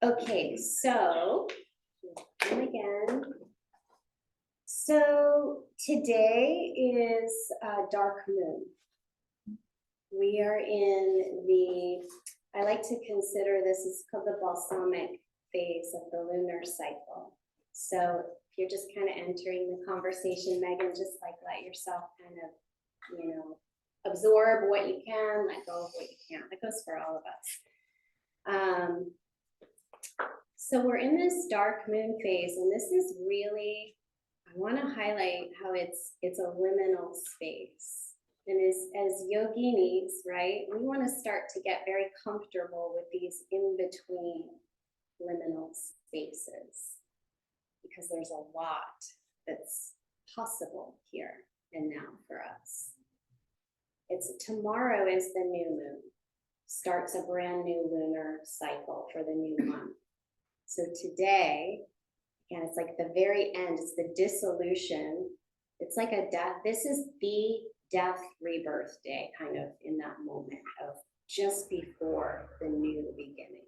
Okay, so again. So today is a dark moon. We are in I like to consider this is called the balsamic phase of the lunar cycle. So if you're just kind of entering the conversation, Megan, just like let yourself kind of, absorb what you can, let go of what you can't. That goes for all of us. So we're in this dark moon phase, and this is really, I want to highlight how it's a liminal space. And as yoginis, right, we want to start to get very comfortable with these in-between liminal spaces, because there's a lot that's possible here and now for us. Tomorrow is the new moon, starts a brand new lunar cycle for the new month. So today, again, it's like the very end, it's the dissolution. It's like a death. This is the death rebirth day, kind of in that moment of just before the new beginning.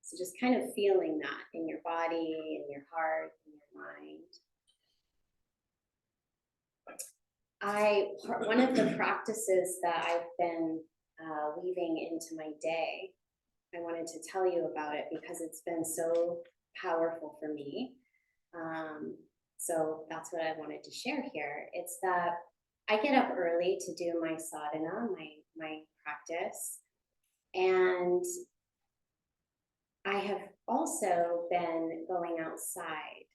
So just kind of feeling that in your body, in your heart, in your mind. One of the practices that I've been weaving into my day, I wanted to tell you about it because it's been so powerful for me. So that's what I wanted to share here. It's that I get up early to do my sadhana, my practice. And I have also been going outside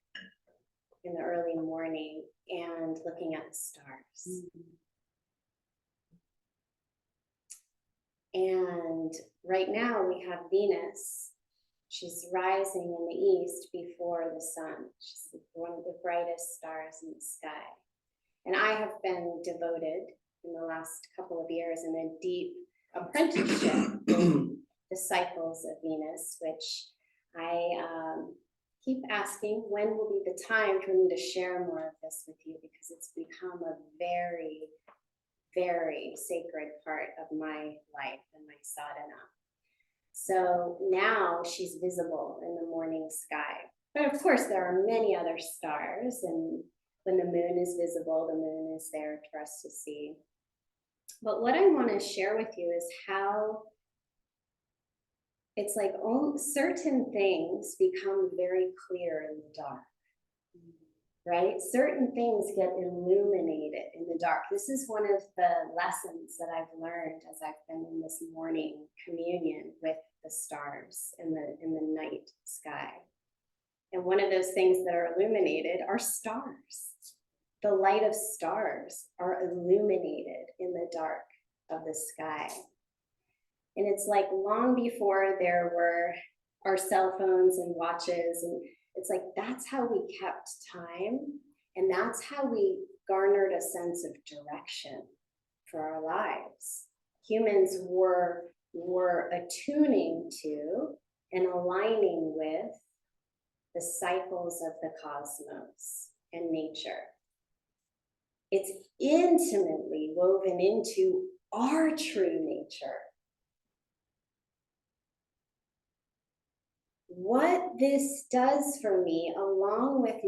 in the early morning and looking at the stars. And right now we have Venus. She's rising in the east before the sun. She's one of the brightest stars in the sky. And I have been devoted in the last couple of years in a deep apprenticeship in the cycles of Venus, which I keep asking when will be the time for me to share more of this with you, because it's become a very, very sacred part of my life and my sadhana. So now she's visible in the morning sky. But of course, there are many other stars, and when the moon is visible, the moon is there for us to see. But what I want to share with you is how it's like certain things become very clear in the dark, right? Certain things get illuminated in the dark. This is one of the lessons that I've learned as I've been in this morning communion with the stars in the night sky. And one of those things that are illuminated are stars. The light of stars are illuminated in the dark of the sky. And it's like long before there were our cell phones and watches, and it's like that's how we kept time, and that's how we garnered a sense of direction for our lives. Humans were attuning to and aligning with the cycles of the cosmos and nature. It's intimately woven into our true nature. What this does for me, along with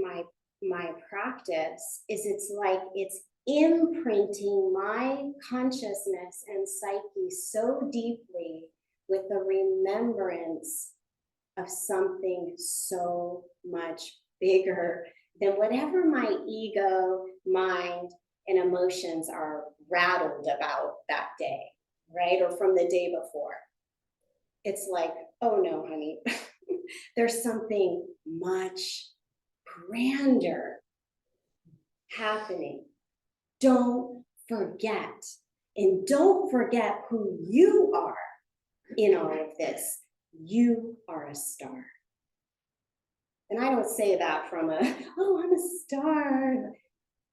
my practice, is it's like it's imprinting my consciousness and psyche so deeply with the remembrance of something so much bigger than whatever my ego, mind, and emotions are rattled about that day, right? Or from the day before. It's like, oh no, honey, there's something much grander happening. Don't forget. And don't forget who you are in all of this. You are a star. And I don't say that from oh, I'm a star.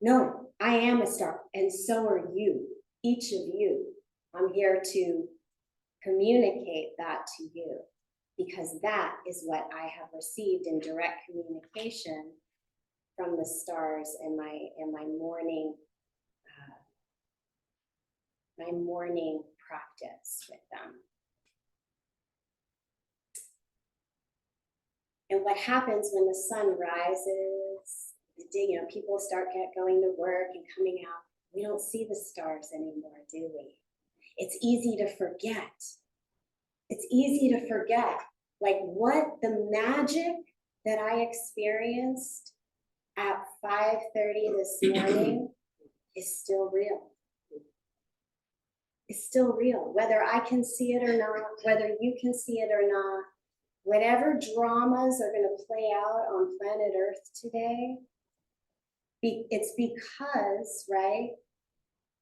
No, I am a star. And so are you, each of you. I'm here to communicate that to you, because that is what I have received in direct communication from the stars in my morning practice with them. And what happens when the sun rises, people start going to work and coming out, we don't see the stars anymore, do we? It's easy to forget. It's easy to forget, like what the magic that I experienced at 5:30 this morning is still real. It's still real, whether I can see it or not, whether you can see it or not, whatever dramas are going to play out on planet Earth today, it's because, right,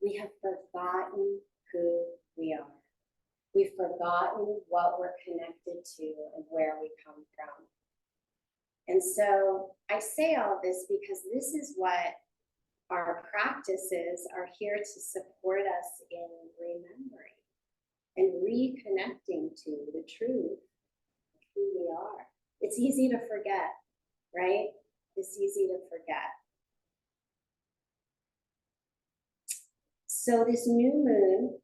we have forgotten who we are. We've forgotten what we're connected to and where we come from. And so I say all this because this is what our practices are here to support us in remembering and reconnecting to the truth of who we are. It's easy to forget, right? It's easy to forget. So this new moon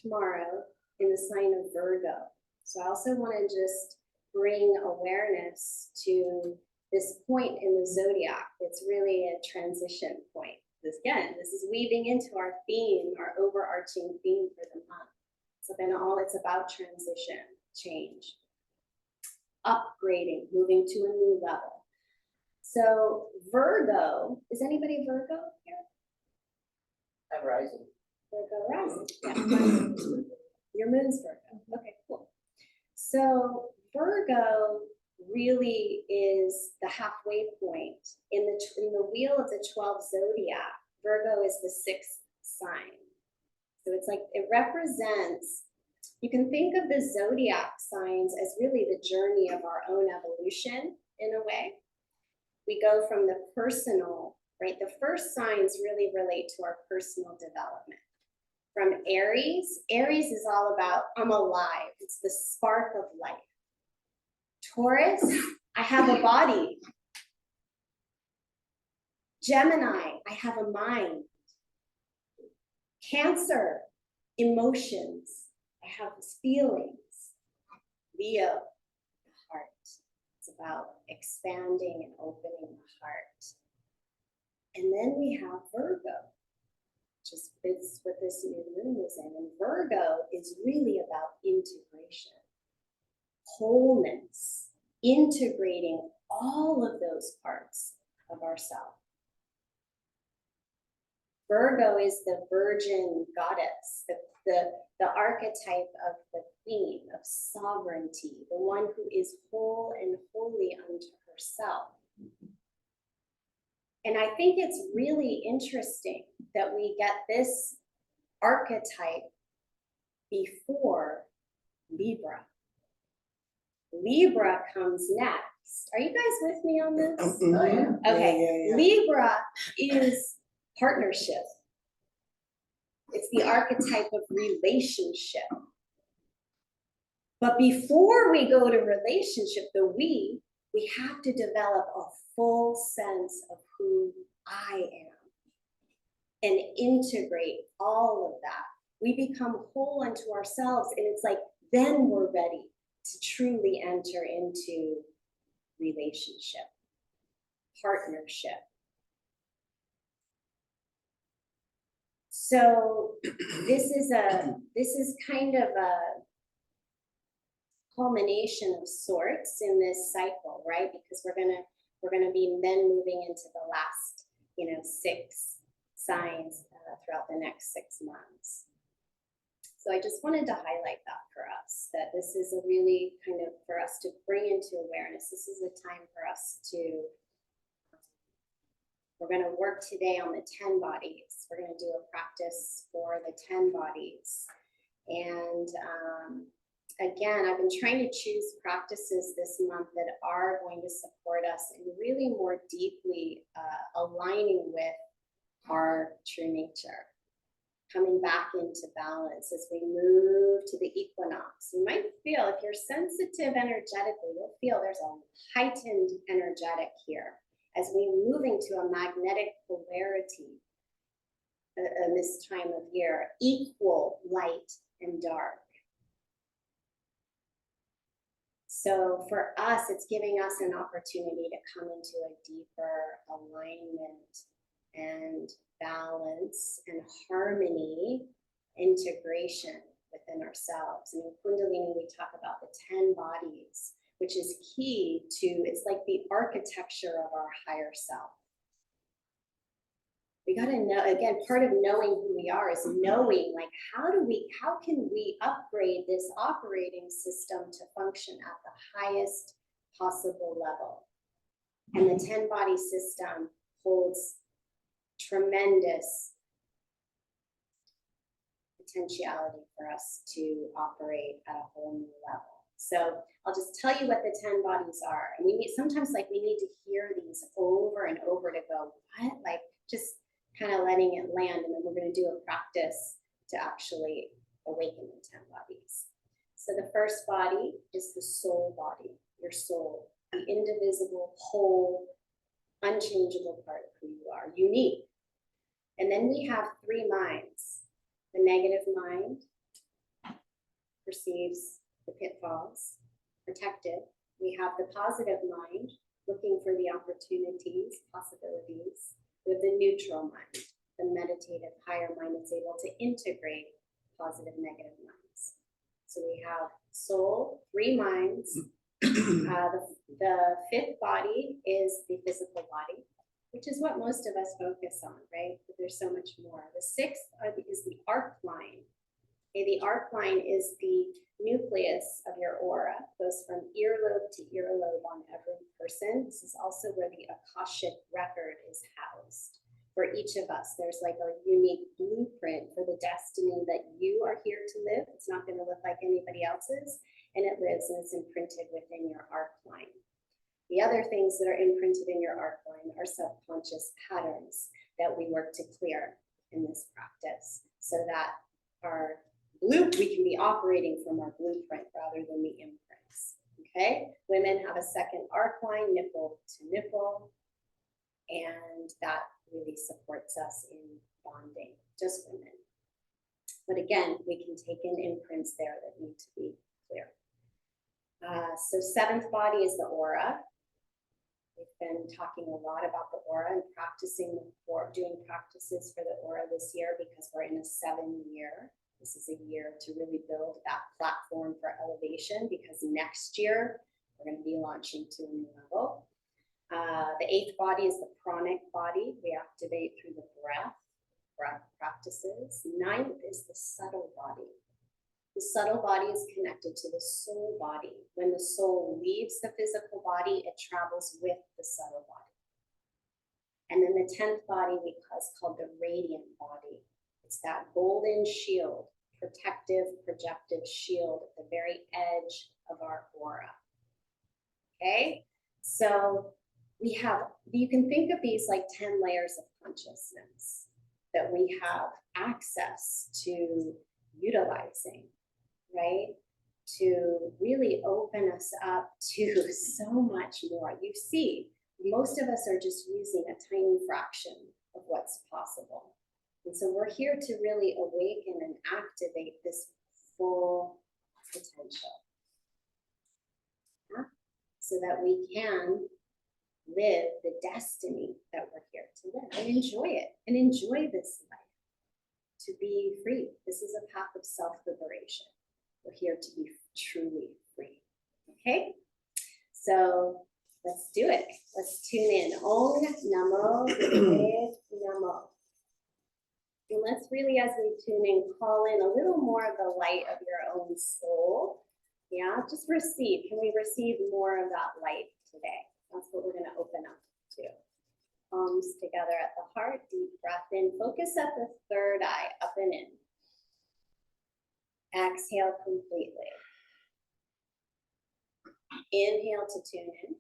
tomorrow in the sign of Virgo. So I also want to just bring awareness to this point in the zodiac. It's really a transition point. This is weaving into our theme, our overarching theme for the month. So then it's about transition, change, upgrading, moving to a new level. So Virgo, is anybody Virgo here? I'm rising. Virgo rising. Yeah. Your moon's Virgo. Okay, cool. So Virgo really is the halfway point in the wheel of the 12 zodiac. Virgo is the 6th sign. So it's like it represents, you can think of the zodiac signs as really the journey of our own evolution in a way. We go from the personal, right? The first signs really relate to our personal development. From Aries is all about, I'm alive. It's the spark of life. Taurus, I have a body. Gemini, I have a mind. Cancer, emotions. I have feelings. Leo, the heart. It's about expanding and opening the heart. And then we have Virgo, which is fits what this new moon is in. And Virgo is really about integration, wholeness, integrating all of those parts of ourselves. Virgo is the virgin goddess, the archetype of the queen of sovereignty, the one who is whole and holy unto herself. And I think it's really interesting that we get this archetype before Libra. Libra comes next. Are you guys with me on this? Oh, yeah. Okay. Yeah. Libra is partnership. It's the archetype of relationship. But before we go to relationship, we have to develop a full sense of who I am and integrate all of that. We become whole unto ourselves, and it's like, then we're ready to truly enter into relationship, partnership. So this is kind of a culmination of sorts in this cycle, right? Because we're gonna be then moving into the last, 6 signs throughout the next 6 months. So I just wanted to highlight that for us, that this is a really kind of for us to bring into awareness. This is a time for us to, we're going to work today on the 10 bodies. We're going to do a practice for the 10 bodies. And again, I've been trying to choose practices this month that are going to support us in really more deeply aligning with our true nature, coming back into balance as we move to the equinox. You might feel, if you're sensitive energetically, you'll feel there's a heightened energetic here as we move into a magnetic polarity in this time of year, equal light and dark. So for us, it's giving us an opportunity to come into a deeper alignment and balance and harmony, integration within ourselves. And in Kundalini, we talk about the 10 bodies, which is key to, it's like the architecture of our higher self. We got to know, again, part of knowing who we are is knowing, like, how can we upgrade this operating system to function at the highest possible level? And the 10 body system holds tremendous potentiality for us to operate at a whole new level. So I'll just tell you what the 10 bodies are. And sometimes like we need to hear these over and over to go, what? Like just kind of letting it land, and then we're going to do a practice to actually awaken the 10 bodies. So the first body is the soul body, your soul, the indivisible, whole, unchangeable part of who you are, unique. And then we have 3 minds. The negative mind perceives the pitfalls, protected. We have the positive mind, looking for the opportunities, possibilities. We have the neutral mind, the meditative higher mind that's able to integrate positive, negative minds. So we have soul, 3 minds. The 5th body is the physical body, which is what most of us focus on, right? But there's so much more. The 6th is the arc line. Okay, the arc line is the nucleus of your aura, goes from earlobe to earlobe on every person. This is also where the Akashic record is housed. For each of us, there's like a unique blueprint for the destiny that you are here to live. It's not going to look like anybody else's, and it lives and it's imprinted within your arc line. The other things that are imprinted in your arc line are subconscious patterns that we work to clear in this practice, so that we can be operating from our blueprint rather than the imprints. Okay, women have a second arc line, nipple to nipple, and that really supports us in bonding, just women. But again, we can take in imprints there that need to be clear. So 7th body is the aura. We've been talking a lot about the aura and doing practices for the aura this year because we're in a 7-year. This is a year to really build that platform for elevation, because next year we're going to be launching to a new level. The 8th body is the pranic body. We activate through the breath practices. 9th is the subtle body. The subtle body is connected to the soul body. When the soul leaves the physical body, it travels with the subtle body. And then the 10th body is called the radiant body. It's that golden shield, protective, projective shield at the very edge of our aura. Okay, so you can think of these like 10 layers of consciousness that we have access to utilizing, right? To really open us up to so much more. You see, most of us are just using a tiny fraction of what's possible. And so we're here to really awaken and activate this full potential. Yeah? So that we can live the destiny that we're here to live and enjoy it and enjoy this life, to be free. This is a path of self-liberation. We're here to be truly free. Okay? So let's do it. Let's tune in. Om Namo Gurudev Namo. And let's really, as we tune in, call in a little more of the light of your own soul. Yeah, just receive. Can we receive more of that light today? That's what we're going to open up to. Palms together at the heart, deep breath in. Focus at the 3rd eye, up and in. Exhale completely. Inhale to tune in.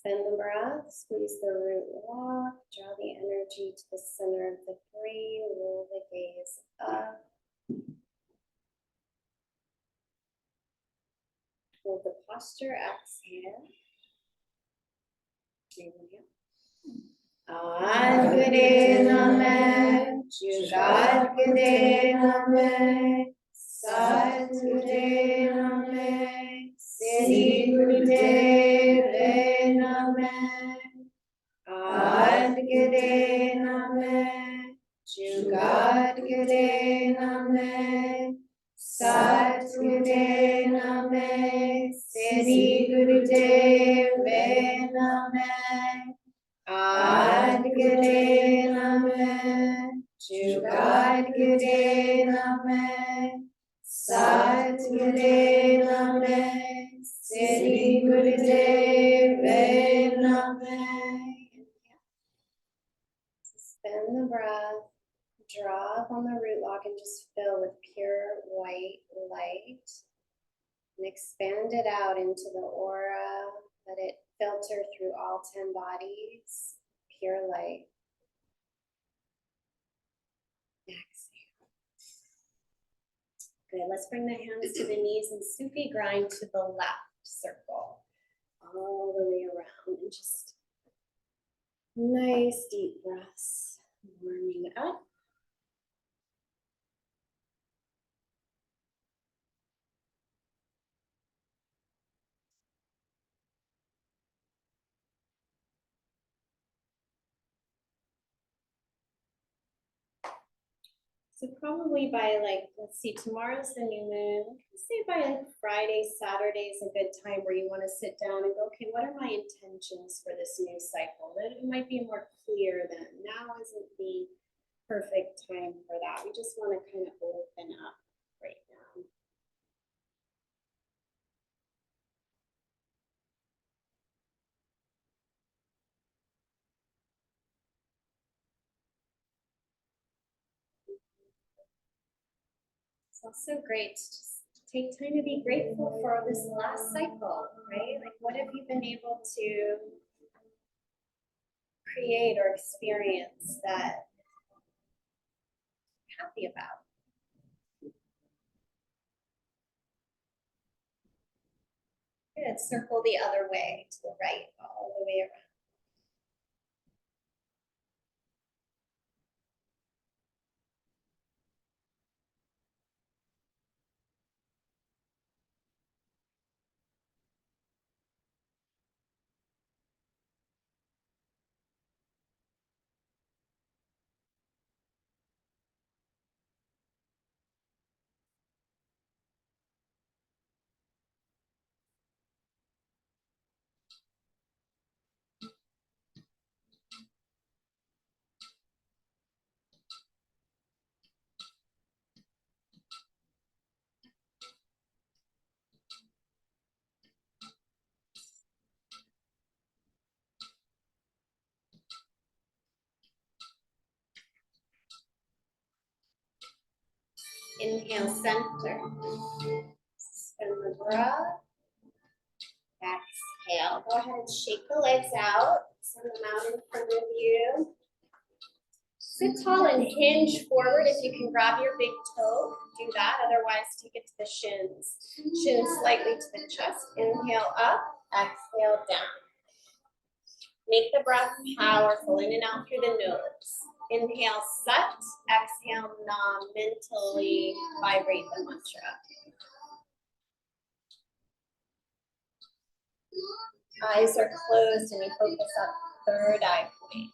Spin the breath, squeeze the root lock, draw the energy to the center of the brain, roll the gaze up. Hold the posture, exhale. Inhale. Adgade Name, Jugadgade Name, Satgade Name, Sri Gurudeve Name, Adgade Name, Jugadgade Name, Satgade Name, Sri Gurudeve Name. Adgade Name, Jugadgade Name, Satgade Name, Sri Gurudeve Name. Suspend the breath, draw up on the root lock and just fill with pure white light. And expand it out into the aura. Let it filter through all 10 bodies. Pure light. Exhale. Good. Let's bring the hands to the knees and Sufi grind to the left circle. All the way around. And just nice deep breaths. Warming up. So probably by let's see, tomorrow's the new moon. Say by Friday, Saturday is a good time where you want to sit down and go, okay, what are my intentions for this new cycle? That it might be more clear then. Now isn't the perfect time for that. We just want to kind of open up right now. It's also great to just take time to be grateful for this last cycle, right? Like, what have you been able to create or experience that you're happy about? Good. Circle the other way to the right, all the way around. Inhale, center. Suspend the breath. Exhale. Go ahead and shake the legs out. Send them out in front of you. Sit tall and hinge forward. If you can grab your big toe, do that. Otherwise, take it to the shins. Shins slightly to the chest. Inhale up. Exhale down. Make the breath powerful. In and out through the nose. Inhale, Sat. Exhale, Nam. Mentally vibrate the mantra. Eyes are closed and you focus on third eye point.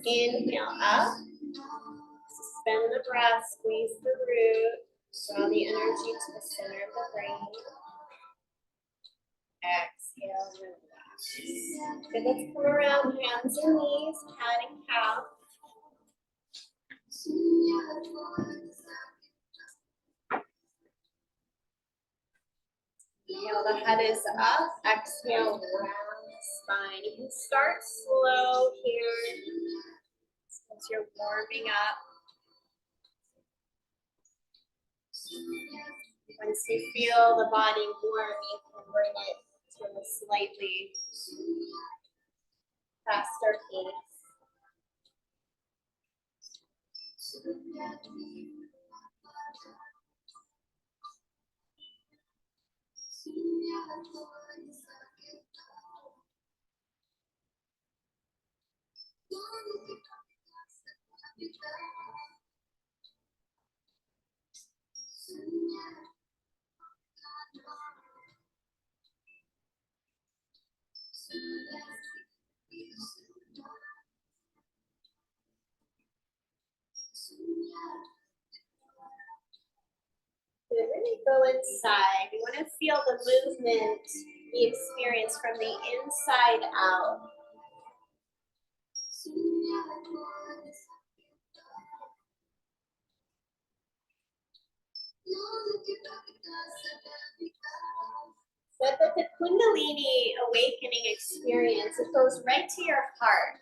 Inhale up. Suspend the breath, squeeze the root. Draw the energy to the center of the brain. Exhale, relax. Good, let's come around hands and knees, cat and cow. Inhale, the head is up. Exhale, round the spine. You can start slow here as you're warming up. Once you feel the body warm, you can bring it to a slightly faster pace. Good, really go inside. You want to feel the movement be experienced from the inside out. But with the Kundalini awakening experience, it goes right to your heart.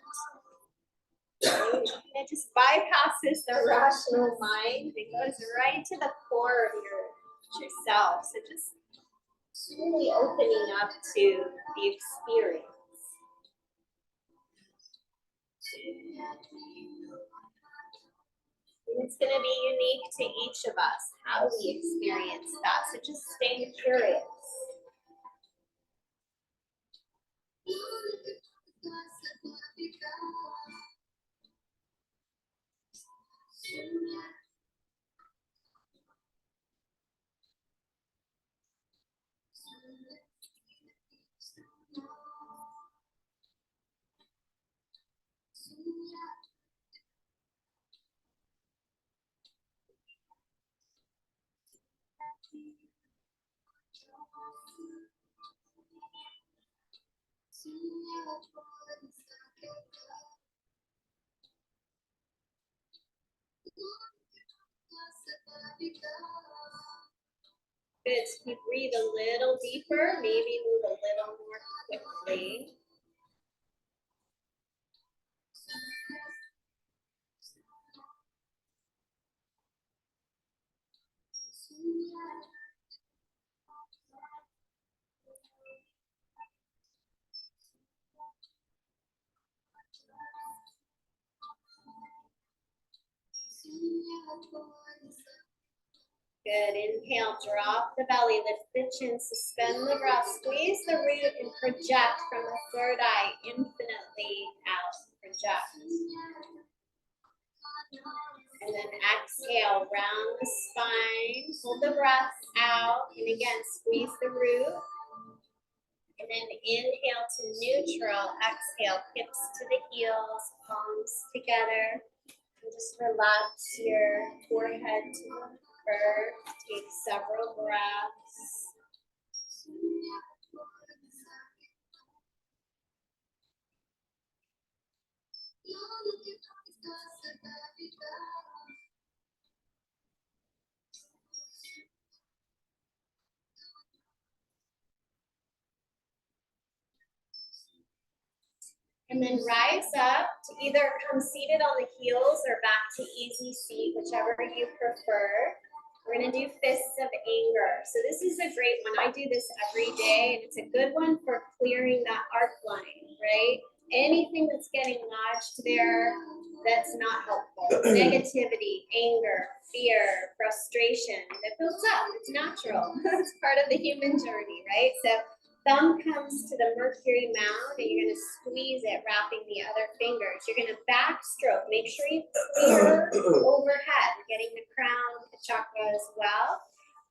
It just bypasses the rational mind. It goes right to the core of yourself. So just really opening up to the experience. And it's going to be unique to each of us, how we experience that. So just stay curious. Good. So you breathe a little deeper, maybe move a little more quickly. Good. Inhale, drop the belly, lift the chin, suspend the breath, squeeze the root, and project from the third eye infinitely out. Project. And then exhale, round the spine, hold the breath out, and again, squeeze the root. And then inhale to neutral, exhale, hips to the heels, palms together. And just relax your forehead to the earth. Take several breaths. And then rise up to either come seated on the heels or back to easy seat, whichever you prefer. We're going to do fists of anger. So this is a great one. I do this every day, and it's a good one for clearing that arc line, right? Anything that's getting lodged there that's not helpful. Negativity, anger, fear, frustration, that builds up. It's natural. It's part of the human journey, right? So thumb comes to the Mercury mound, and you're going to squeeze it, wrapping the other fingers. You're going to backstroke. Make sure you clear overhead. You're getting the crown, the chakra as well.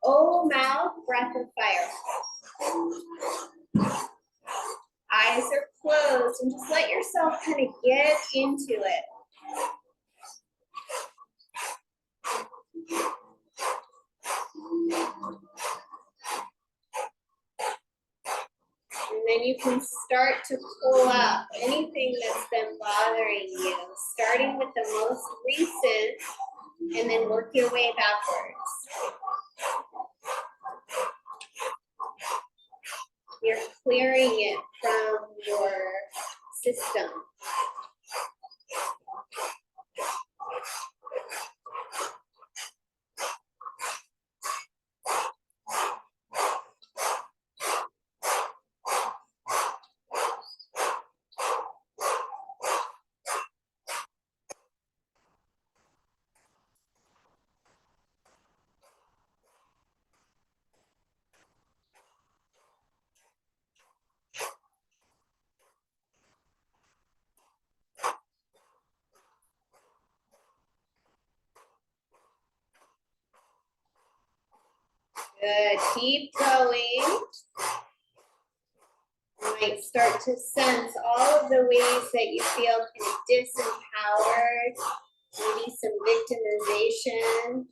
Oh, mouth, breath of fire. Eyes are closed, and just let yourself kind of get into it. then you can start to pull up anything that's been bothering you, starting with the most recent, and then work your way backwards. You're clearing it from your system. Good, keep going. You might start to sense all of the ways that you feel kind of disempowered, maybe some victimization.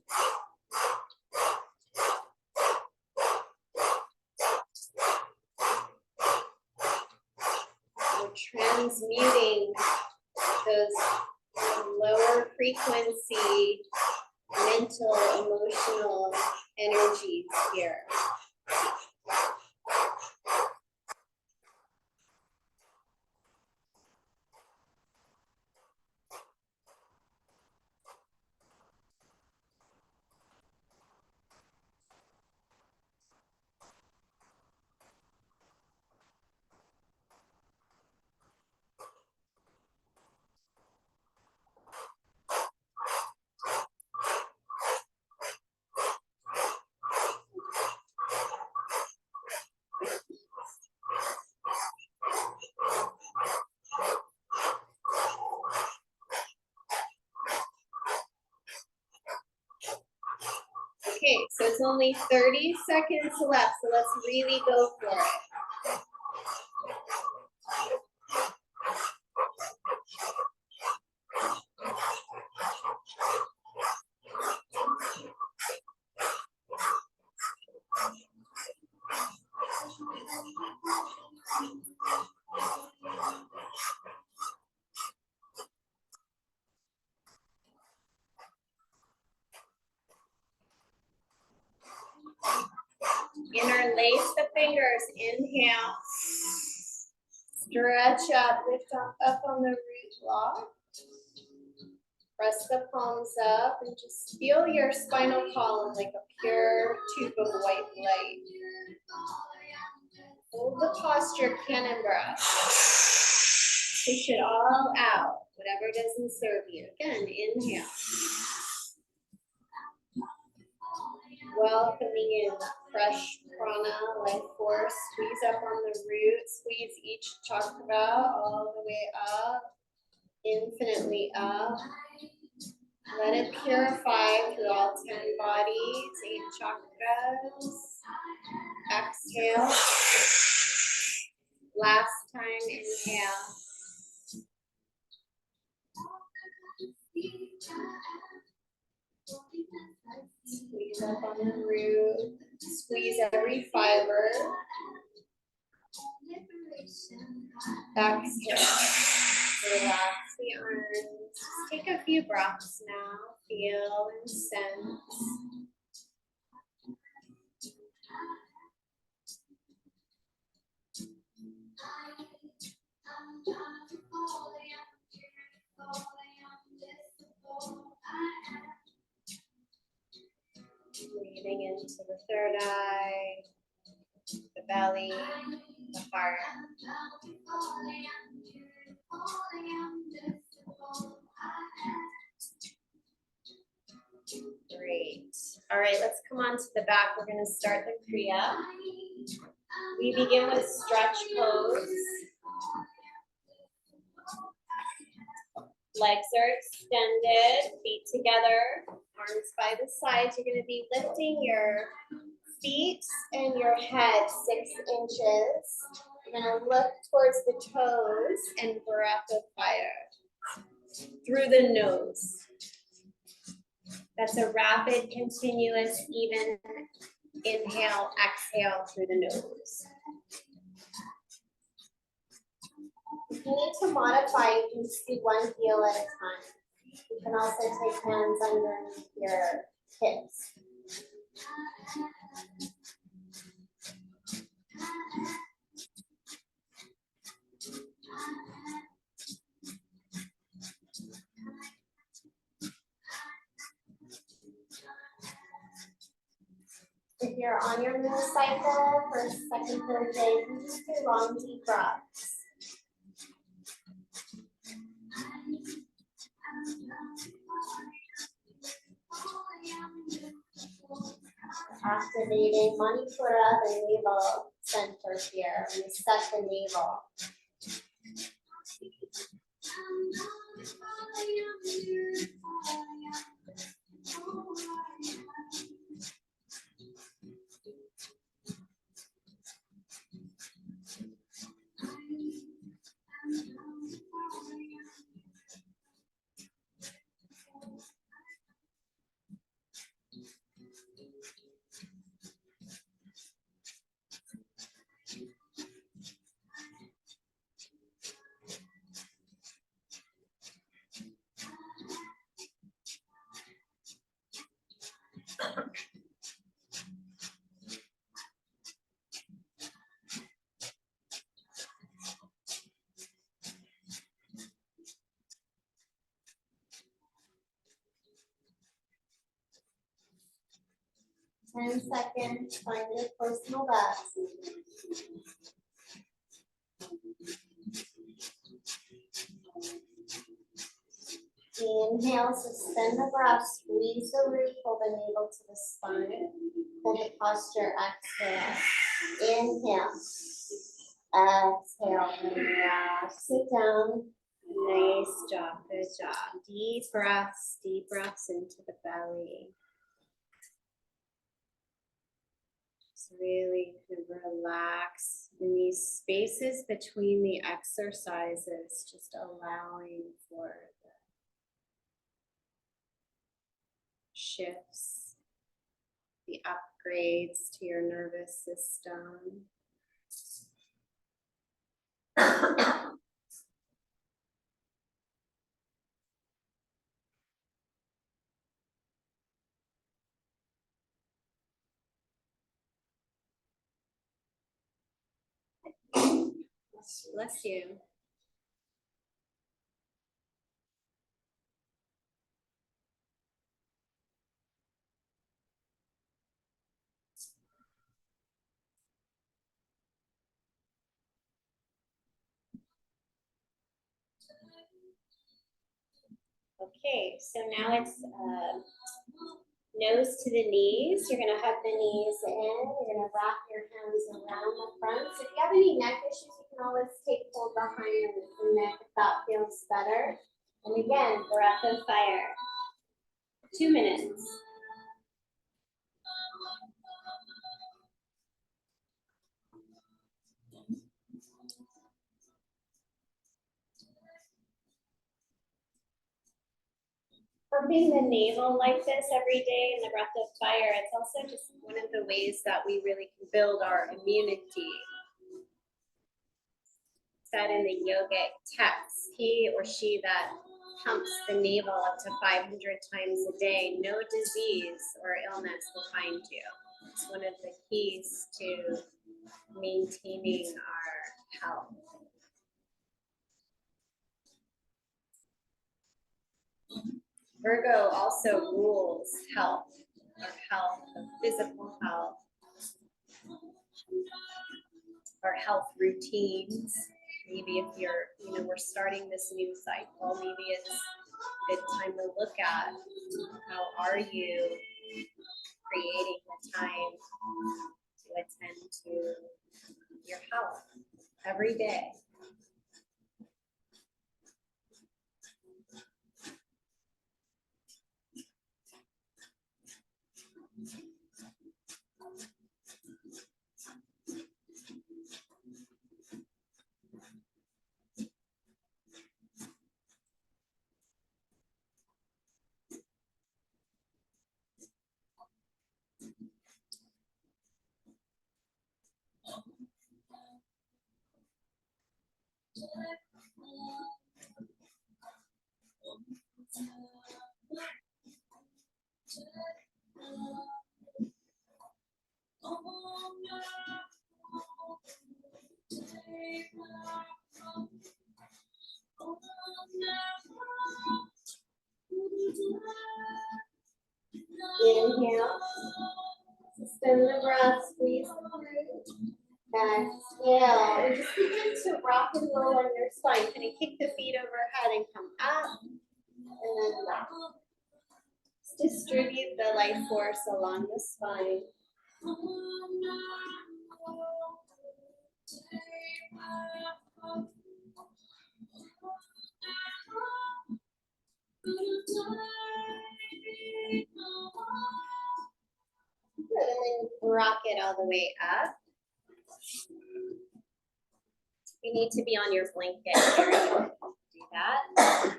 We're transmuting those lower frequency mental, emotional energies here. Okay, so it's only 30 seconds left, so let's really go for it. Interlace the fingers, inhale. Stretch up, lift up on the root block. Press the palms up and just feel your spinal column like a pure tube of white light. Hold the posture, cannon breath. Push it all out, whatever doesn't serve you. Again, inhale. Welcoming in fresh prana, life force. Squeeze up on the root, squeeze each chakra all the way up, infinitely up. Let it purify through all 10 bodies, 8 chakras. Exhale. Last time, inhale. Squeeze up on the root. Squeeze every fiber. Exhale. Relax the arms. Just take a few breaths now. Feel and sense. Breathing into the third eye, the belly, the heart. Great. All right, let's come on to the back. We're going to start the Kriya. We begin with stretch pose. Legs are extended, feet together, arms by the sides. You're going to be lifting your feet and your head 6 inches. You're going to look towards the toes and breath of fire through the nose. That's a rapid, continuous, even inhale, exhale through the nose. you need to modify, you can just do one heel at a time. You can also take hands underneath your hips. If you're on your moon cycle, first, second, third day, you just do long, deep breaths. Activating Manipura, the navel center here. We set the navel. Ten seconds, find your personal best. Inhale, suspend the breath, squeeze the root, pull the navel to the spine, hold the posture, exhale. Inhale, exhale, relax it down. Nice job, good job. Deep breaths into the belly. Just really kind of relax in these spaces between the exercises, just allowing for the shifts, the upgrades to your nervous system. Bless you. Okay, so now it's nose to the knees. You're going to hug the knees in. You're going to wrap your hands around the front. So if you have any neck issues, you can always take hold behind the neck if that feels better. And again, breath of fire. 2 minutes. Pumping the navel like this every day in the breath of fire, it's also just one of the ways that we really can build our immunity. Said in the yogic text, he or she that pumps the navel up to 500 times a day, no disease or illness will find you. It's one of the keys to maintaining our health. Virgo also rules health, our health, the physical health, our health routines. Maybe if you're, we're starting this new cycle, maybe it's a good time to look at how are you creating the time to attend to your health every day. Inhale. Suspend the breath, squeeze through. Exhale. And just begin to rock and roll on your spine. Kind of kick the feet overhead and come up. And then down. Just distribute the life force along the spine. Good, and then rock it all the way up. You need to be on your blanket here. Do that.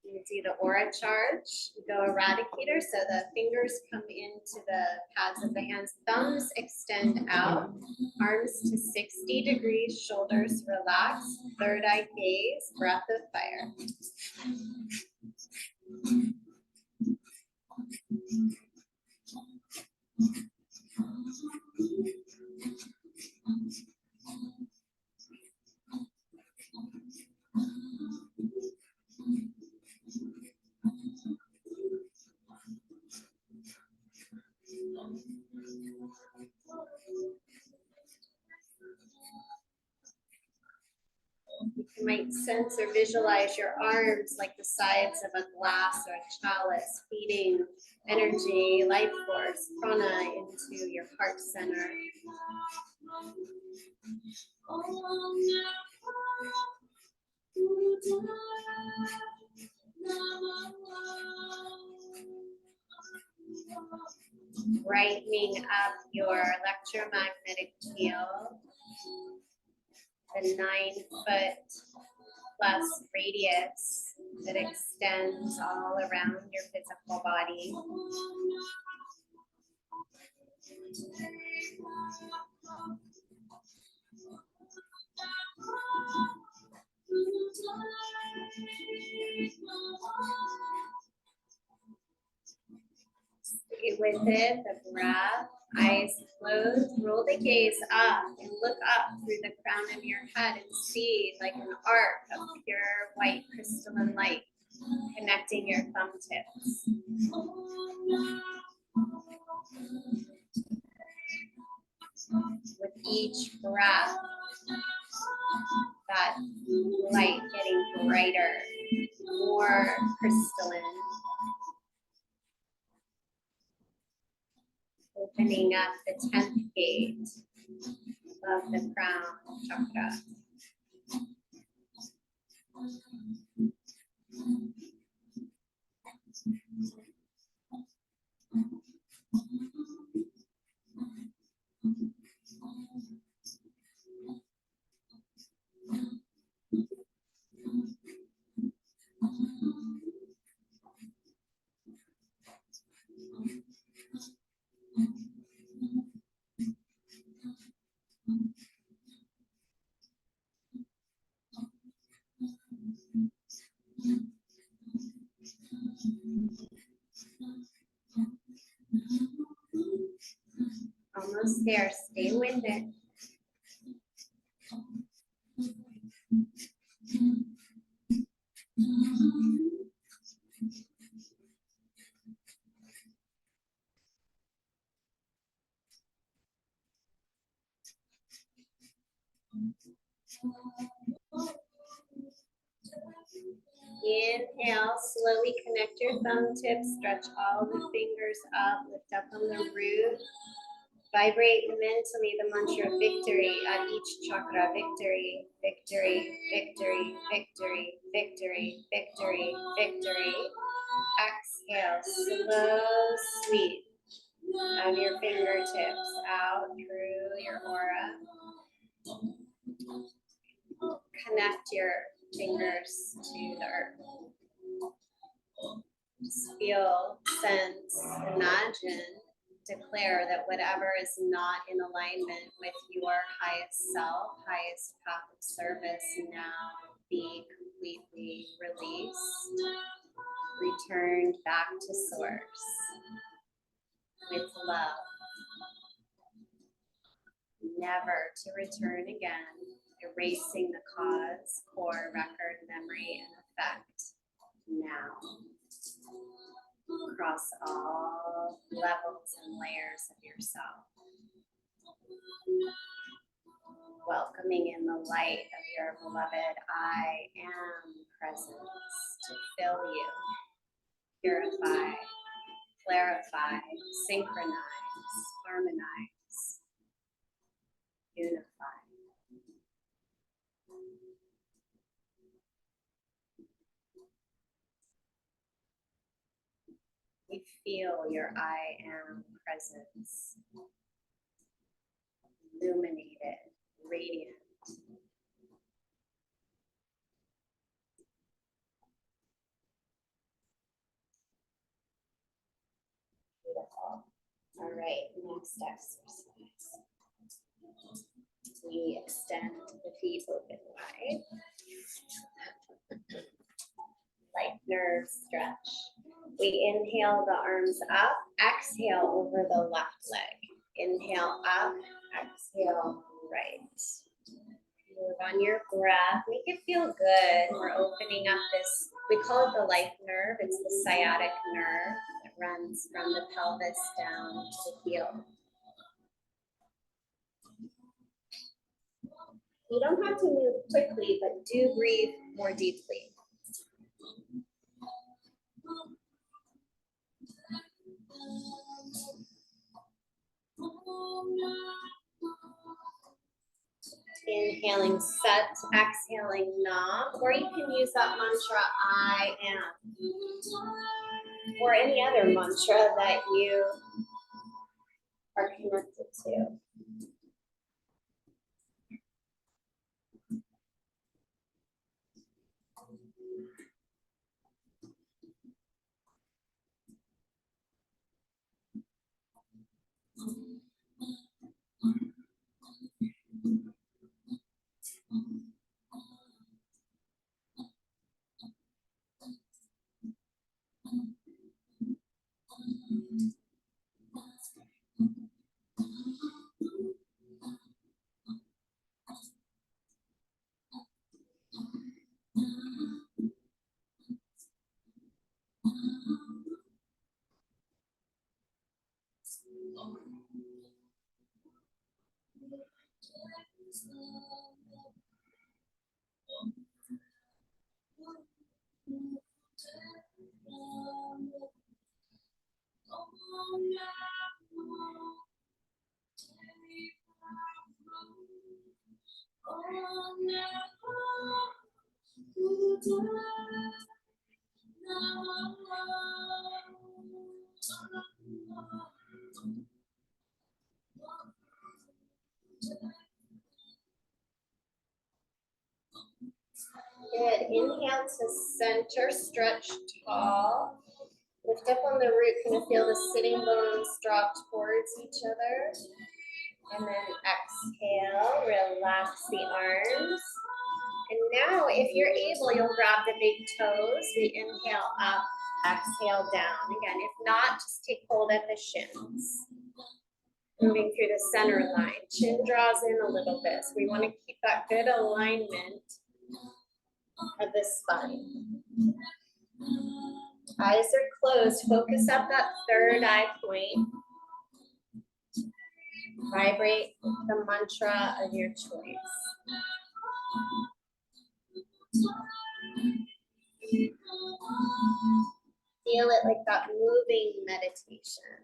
You do the aura charge. You go Eradicator, so the fingers come into the pads of the hands. Thumbs extend out. Arms to 60 degrees. Shoulders relax. Third eye gaze. Breath of fire. You might sense or visualize your arms like the sides of a glass or a chalice, feeding energy, life force, prana into your heart center. Brightening up your electromagnetic field, the 9-foot plus radius that extends all around your physical body. Stay with it, the breath, eyes closed, roll the gaze up and look up through the crown of your head and see like an arc of pure white crystalline light connecting your thumb tips. With each breath, that light getting brighter, more crystalline. Opening up the 10th gate of the crown chakra. Almost there, stay with it. Inhale, slowly connect your thumb tips, stretch all the fingers up, lift up on the root. Vibrate mentally the mantra of victory at each chakra. Victory, victory, victory, victory, victory, victory, victory. Exhale, slow sweep of your fingertips out through your aura. Connect your fingers to the earth. Just feel, sense, imagine, declare that whatever is not in alignment with your highest self, highest path of service now be completely released. returned back to source with love, never to return again, erasing the cause, core, record, memory, and effect now, across all levels and layers of yourself. Welcoming in the light of your beloved I am presence to fill you, purify, clarify, synchronize, harmonize, unify. You feel your I am presence, illuminated, radiant. Beautiful. All right, next exercise. We extend the feet open wide. Light nerve stretch. We inhale the arms up, exhale over the left leg. Inhale up, exhale right. Move on your breath, make it feel good. We're opening up this, we call it the life nerve. It's the sciatic nerve that runs from the pelvis down to the heel. You don't have to move quickly, but do breathe more deeply. Inhaling set, exhaling nam, or you can use that mantra I am, or any other mantra that you are connected to. Good. Inhale to center, stretch tall. Lift up on the root, kind of feel the sitting bones drop towards each other. And then exhale, relax the arms. And now, if you're able, you'll grab the big toes. We inhale up, exhale down. Again, if not, just take hold at the shins. Moving through the center line. Chin draws in a little bit. So we want to keep that good alignment of the spine. Eyes are closed. Focus up that third eye point. Vibrate the mantra of your choice. Feel it like that moving meditation.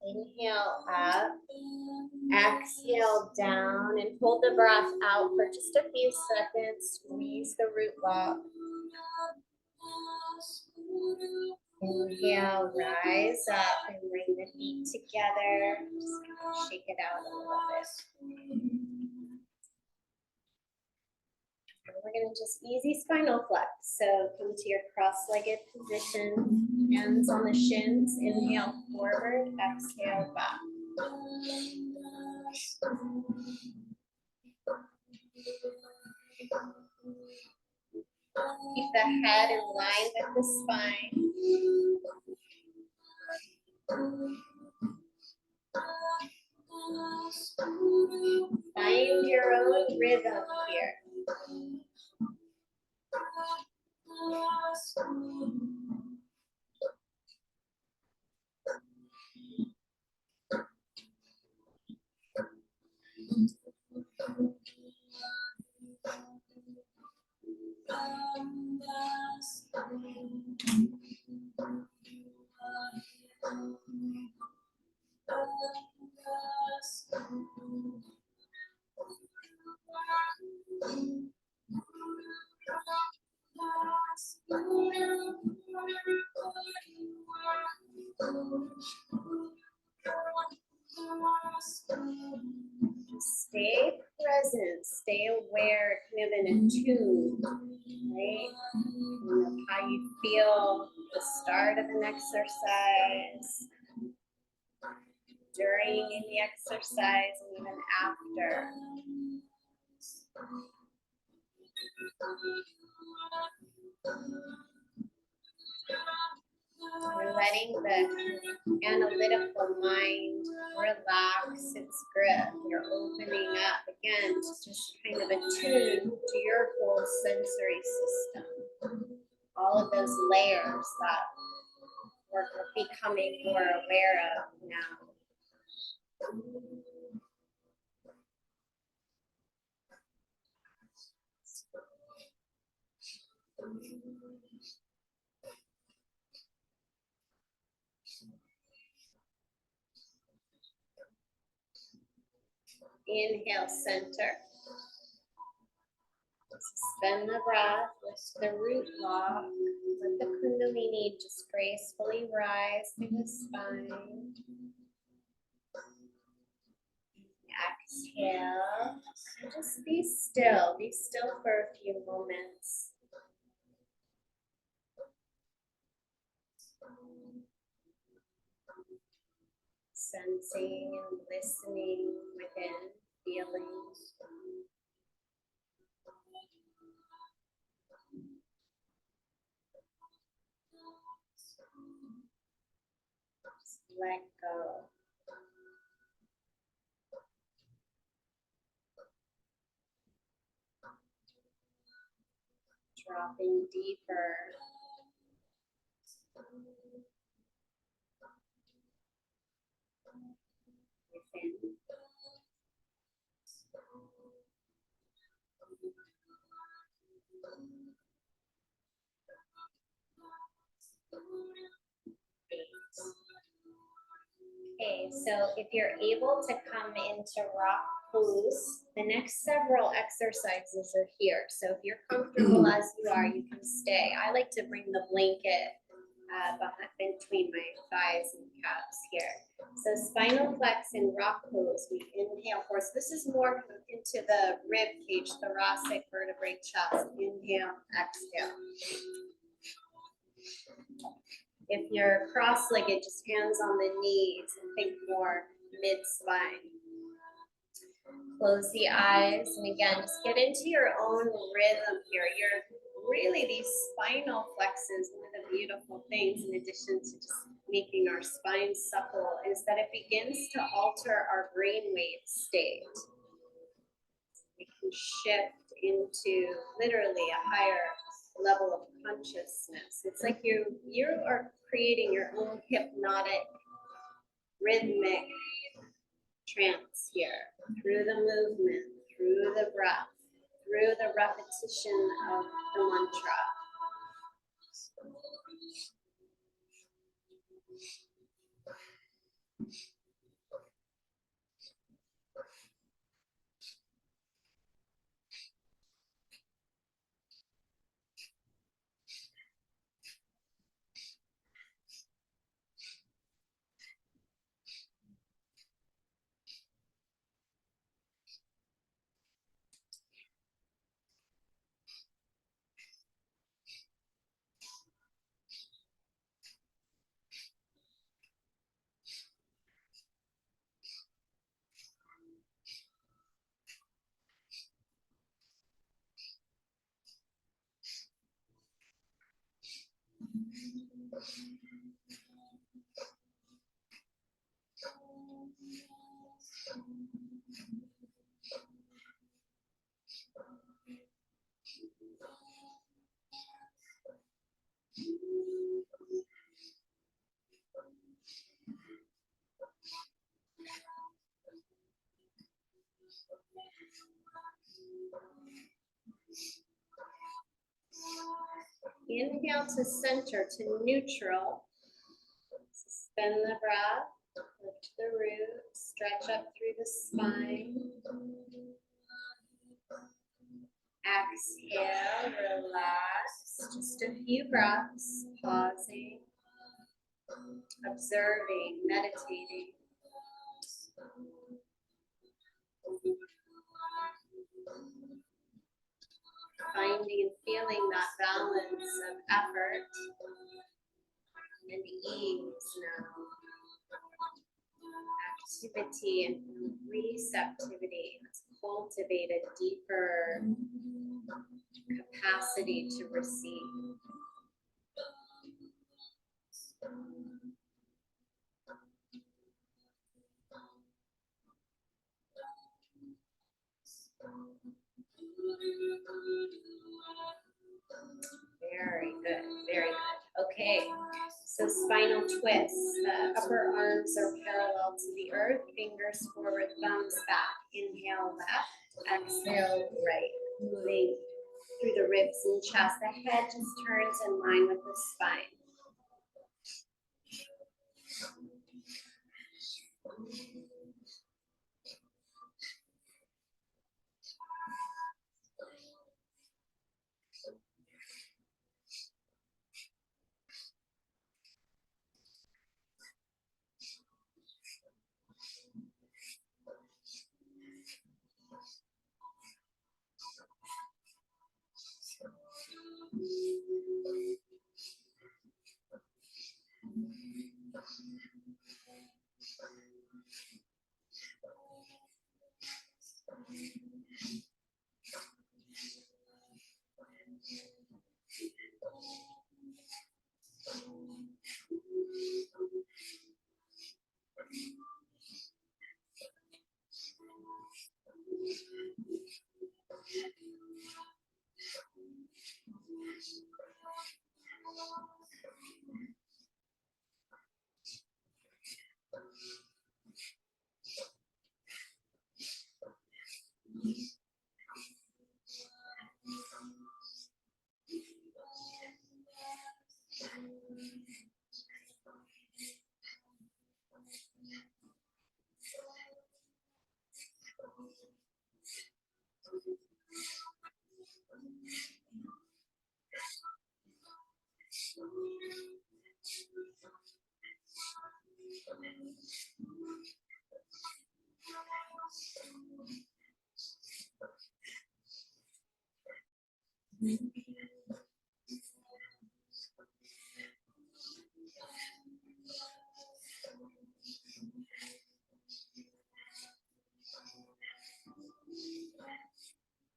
Inhale up, exhale down, and hold the breath out for just a few seconds. Squeeze the root lock. Inhale, rise up and bring the feet together. Just shake it out a little bit. And we're going to just easy spinal flex. So come to your cross-legged position, hands on the shins. Inhale forward, exhale back. Keep the head in line with the spine. Find your own rhythm here. Stay present, stay aware, kind of in a tune, right? And how you feel at the start of an exercise, during the exercise, and even after. We're letting the analytical mind relax its grip. You're opening up again to just kind of attune to your whole sensory system. All of those layers that we're becoming more aware of now. Inhale, center. Suspend the breath, lift the root lock. Let the Kundalini just gracefully rise through the spine. Exhale. And just be still. Be still for a few moments. Sensing and listening within, feelings. Just let go. Dropping deeper. Within. Okay, so if you're able to come into rock pose, the next several exercises are here. So if you're comfortable as you are, you can stay. I like to bring the blanket between my thighs and calves here. So spinal flex in rock pose, we inhale forward. So this is more into the rib cage, thoracic vertebrae chest. Inhale, exhale. If you're cross-legged, just hands on the knees and think more mid-spine. Close the eyes, and again, just get into your own rhythm here. You're really, these spinal flexes, one of the beautiful things, in addition to just making our spine supple is that it begins to alter our brainwave state. We can shift into literally a higher level of consciousness. It's like you are creating your own hypnotic, rhythmic trance here through the movement, through the breath, through the repetition of the mantra. Inhale to center, to neutral. Suspend the breath, lift the root, stretch up through the spine. Exhale, relax. Just a few breaths, pausing, observing, meditating. Finding and feeling that balance of effort and ease now. Activity and receptivity. Let's cultivate a deeper capacity to receive. Very good, very good. Okay, so spinal twist. The upper arms are parallel to the earth, fingers forward, thumbs back. Inhale left, exhale right. Moving through the ribs and chest. The head just turns in line with the spine.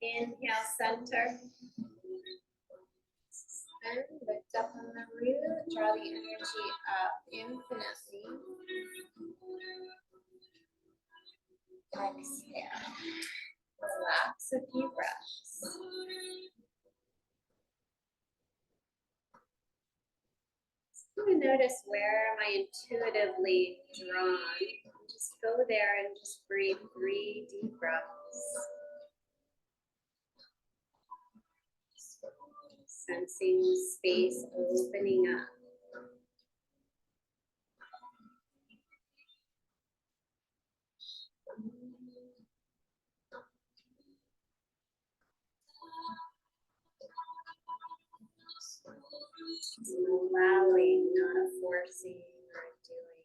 Inhale, center. And lift up on the root, draw the energy up infinitely. Exhale. Relax a few breaths. I'm going to notice where am I intuitively drawn. Just go there and just breathe 3 deep breaths. Sensing space opening up. Allowing, not a forcing or a doing.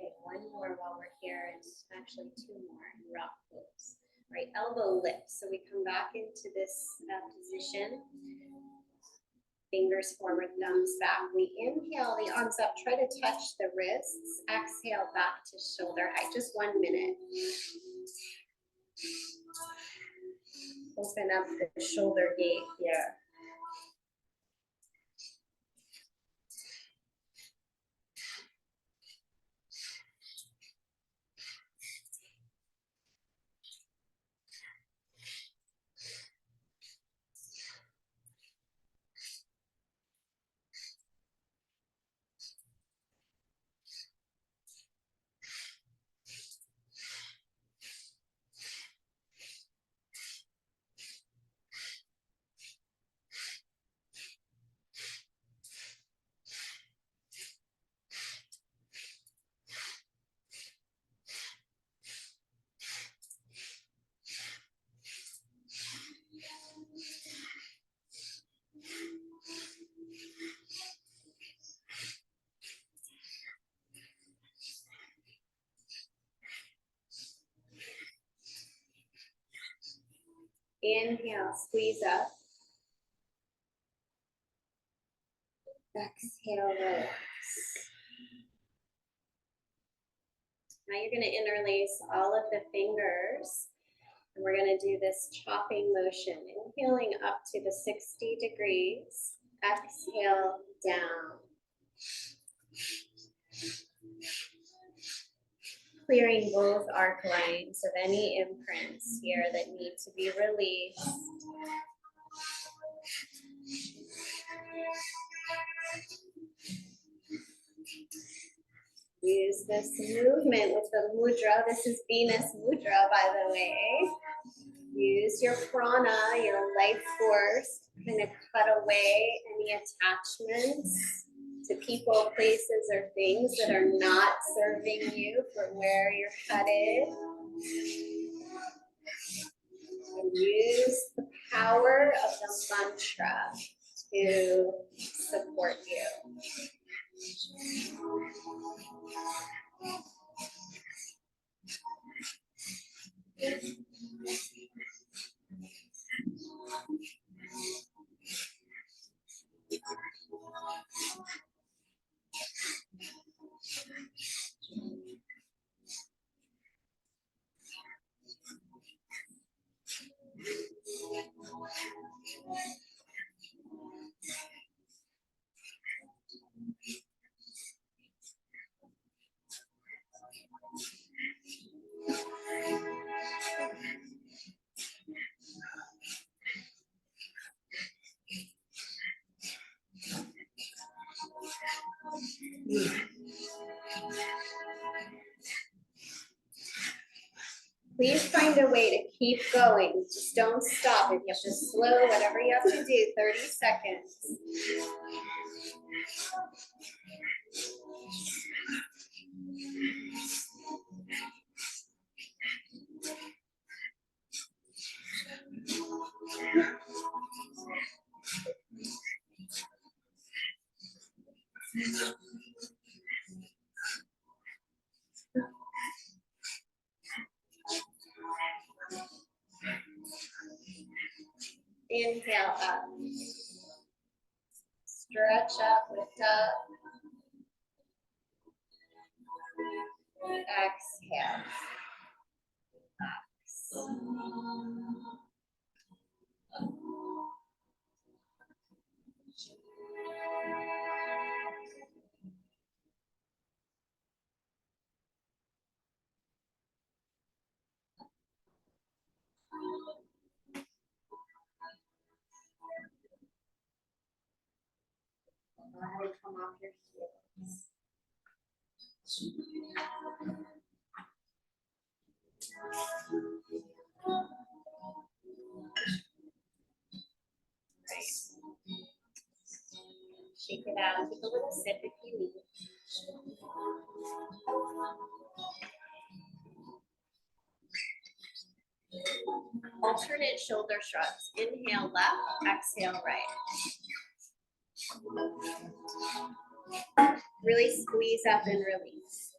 Okay, one more while we're here. It's actually 2 more in rock pose. Right, elbow lift. So we come back into this position. Fingers forward, thumbs back. We inhale the arms up. Try to touch the wrists. Exhale back to shoulder height. Just 1 minute. Open up the shoulder gate here. Inhale, squeeze up. Exhale, relax. Now you're going to interlace all of the fingers. And we're going to do this chopping motion. Inhaling up to the 60 degrees. Exhale, down. Clearing both arc lines of any imprints here that need to be released. Use this movement with the mudra. This is Venus mudra, by the way. Use your prana, your life force, kind of cut away any attachments to people, places, or things that are not serving you for where you're headed. And use the power of the mantra to support you. Please find a way to keep going. Just don't stop. If you have to slow, whatever you have to do, 30 seconds. Inhale up. Stretch up, lift up. Exhale. Go ahead and come off your heels. Shake it out. Take a little sip if you need. Alternate shoulder shrugs. Inhale left, exhale right. Really squeeze up and release.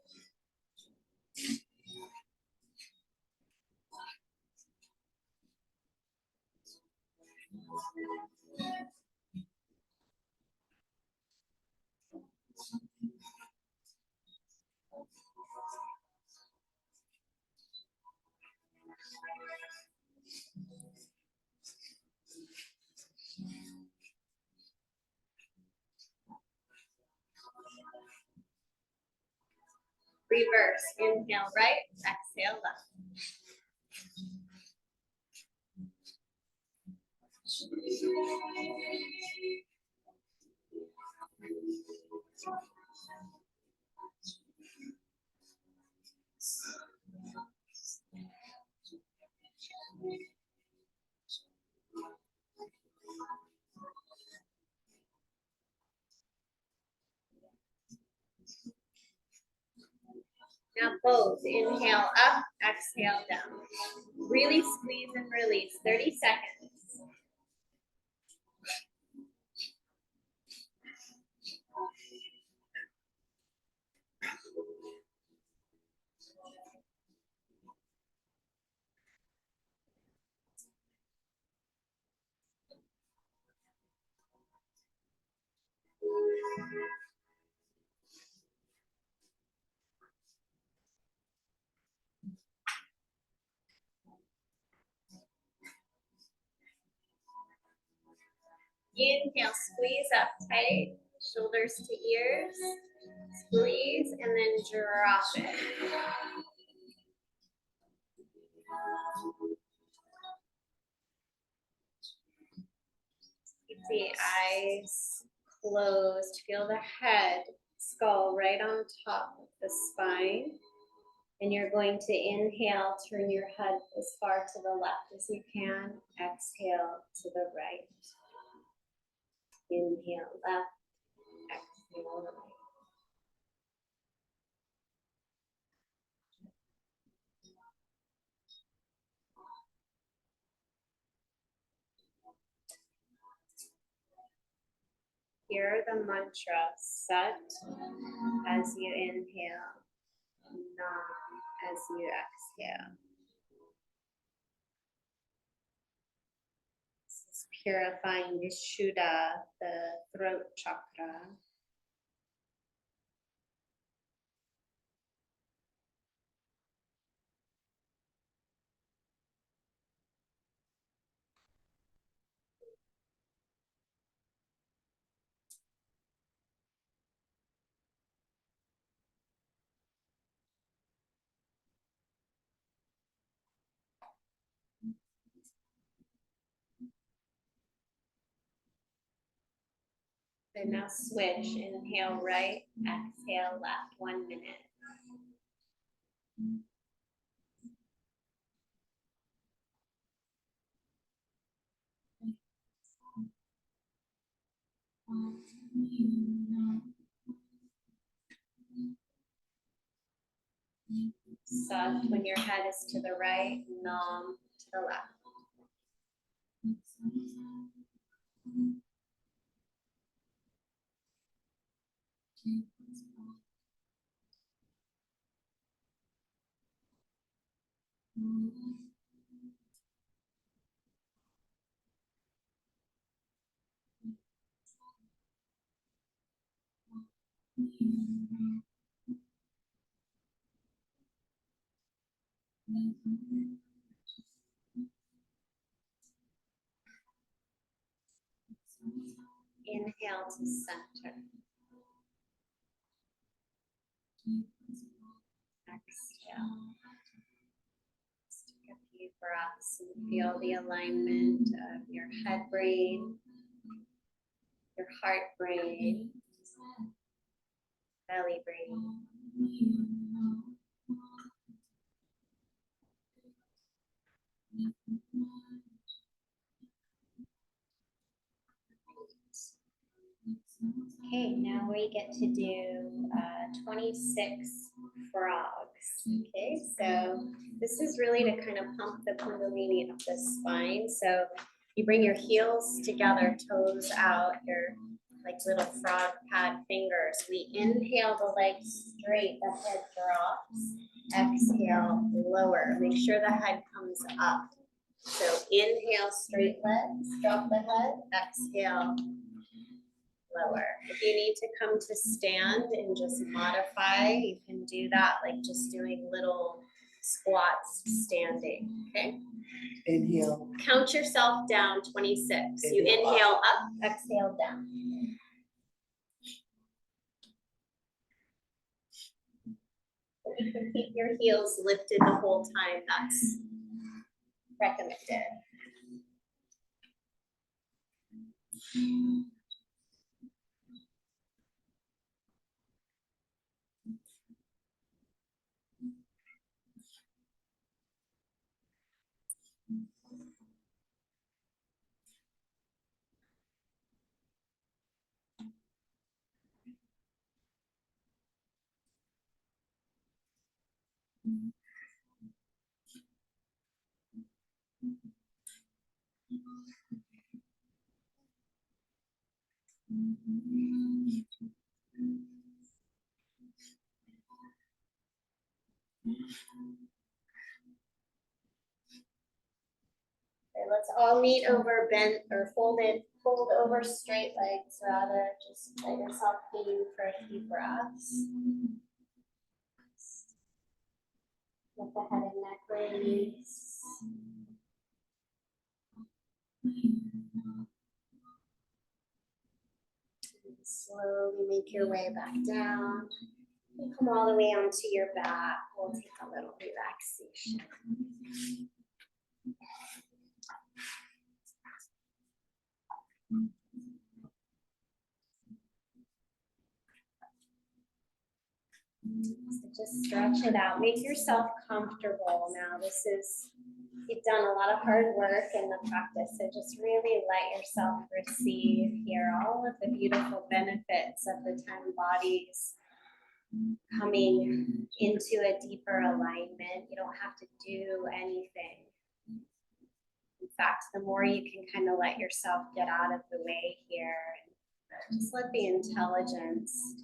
Reverse. Inhale right, exhale left. Now both. Inhale up, exhale down. Really squeeze and release. 30 seconds. Inhale, squeeze up tight, shoulders to ears, squeeze, and then drop it. Keep the eyes closed. Feel the head, skull right on top of the spine. And you're going to inhale, turn your head as far to the left as you can. Exhale to the right. Inhale left, exhale right. Hear the mantra Sat as you inhale, Nam as you exhale. This is purifying the Shuddha, the throat chakra. Then now switch, inhale right, exhale left, 1 minute. Sat when your head is to the right, Nam to the left. Inhale to center. Exhale. Just take a few breaths and feel the alignment of your head brain, your heart brain, belly brain. Okay, now we get to do 26 frogs. Okay, so this is really to kind of pump the Kundalini up the spine. So you bring your heels together, toes out, your like little frog pad fingers. We inhale the legs straight, the head drops. Exhale, lower. Make sure the head comes up. So inhale, straight legs, drop the head. Exhale, lower. If you need to come to stand and just modify, you can do that, like just doing little squats standing, okay? Inhale. Count yourself down, 26. You inhale up, exhale down. You can keep your heels lifted the whole time, that's recommended. Okay, let's all meet over bent or fold over straight legs rather. Just let yourself be for a few breaths. Let the head and neck release. And slowly make your way back down. And come all the way onto your back. We'll take a little relaxation. So just stretch it out. Make yourself comfortable. Now this is, you've done a lot of hard work in the practice, so just really let yourself receive here all of the beautiful benefits of the 10 bodies coming into a deeper alignment. You don't have to do anything. In fact, the more you can kind of let yourself get out of the way here and just let the intelligence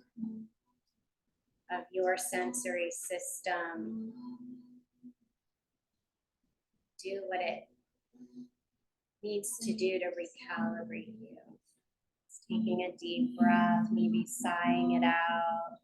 of your sensory system do what it needs to do to recalibrate you. Just taking a deep breath, maybe sighing it out.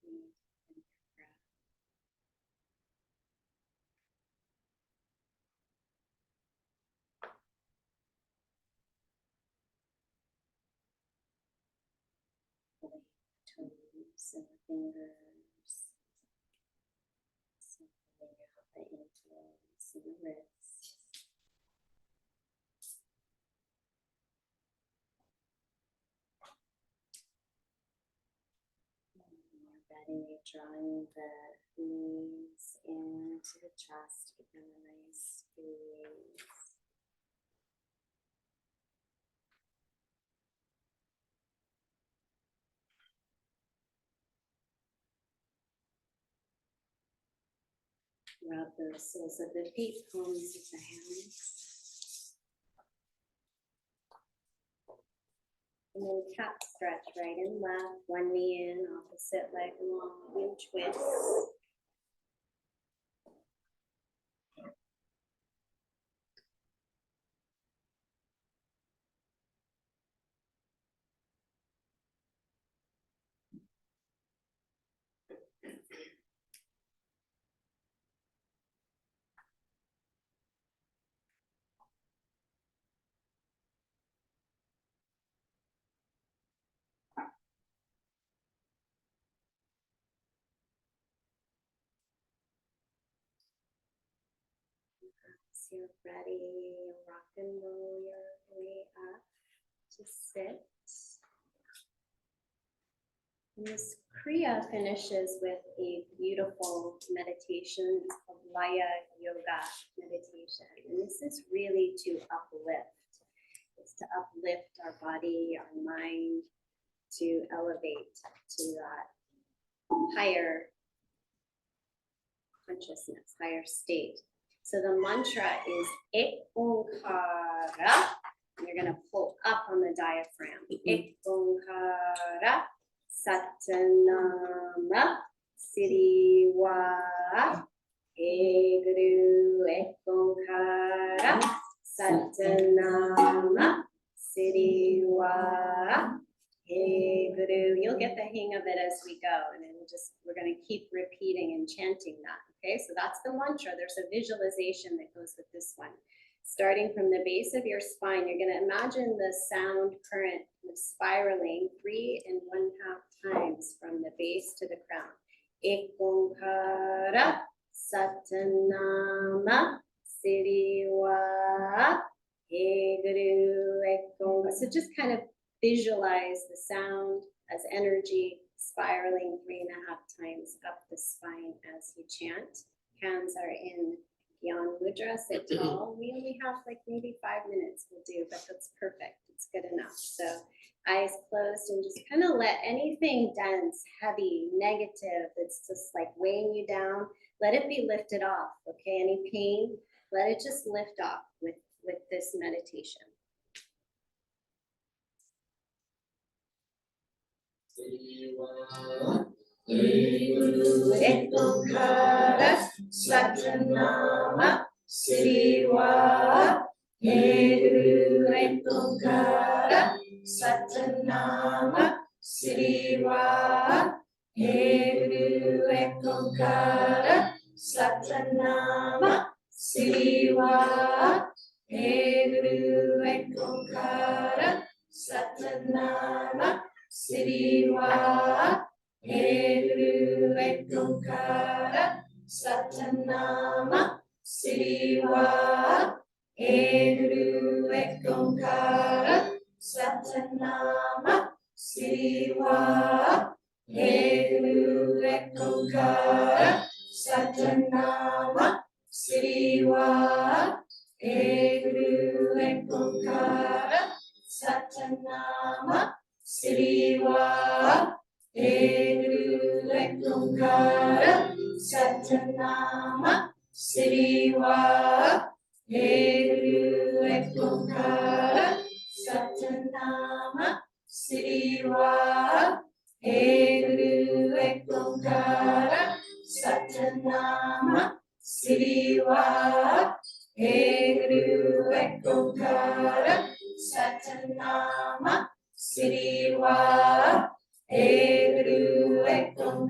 breathe in your breath. Toes and the fingers, separating out the ankles and the wrists. When you're ready, drawing the knees into the chest, give them a nice squeeze. Rub the soles of the feet, palms of the hands. And then cat stretch, right and left, one knee in, opposite leg long, and twist. As you're ready, rock and roll your way up to sit. And this Kriya finishes with a beautiful meditation. It's called Laya Yoga meditation. And this is really to uplift. It's to uplift our body, our mind, to elevate to that higher consciousness, higher state. So the mantra is Ek-onkara. And you're going to pull up on the diaphragm. Ek-onkara, Satanama, Siriwa, Eguru, Ek-onkara, Satanama, Siriwa, Eguru. You'll get the hang of it as we go, and then we're going to keep repeating and chanting that. Okay, so that's the mantra. There's a visualization that goes with this one. Starting from the base of your spine, you're going to imagine the sound current spiraling 3 1/2 times from the base to the crown. Ek-onkara, Satanama, Siriwa, Eguru, Ek-onkara. So just kind of visualize the sound as energy spiraling 3 1/2 times up the spine as you chant. Hands are in Gyan Mudra, sit tall. We only have like maybe 5 minutes we'll do, but that's perfect. It's good enough. So eyes closed and just kind of let anything dense, heavy, negative that's just like weighing you down, let it be lifted off. Okay, any pain, let it just lift off with this meditation. Ek-onkara, Satanama, Siriwa, Eguru, Ek-onkara, Satanama, Siriwa, Eguru, Ek-onkara, Satanama, Siriwa, Eguru, Ek-onkara, Satanama, Siriwa, Eguru, Ek-onkara, Satanama, Siriwa, Eguru, Ek-onkara, Satanama, Siriwa, Eguru, Ek-onkara, Satanama, Siriwa, Eguru, Ek-onkara, Satanama, Siriwa, Eguru, Ek-onkara, Satanama, Siriwa, Eguru, Ek-onkara, Satanama, Siriwa, Eguru, Ek-onkara, Satanama, Siriwa, Eguru, Ek-onkara, Satanama, Siriwa, Eguru, Ek-onkara,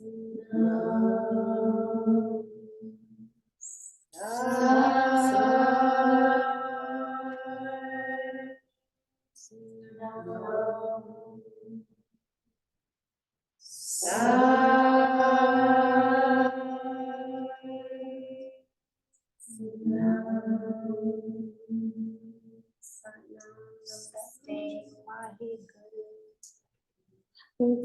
Thank you.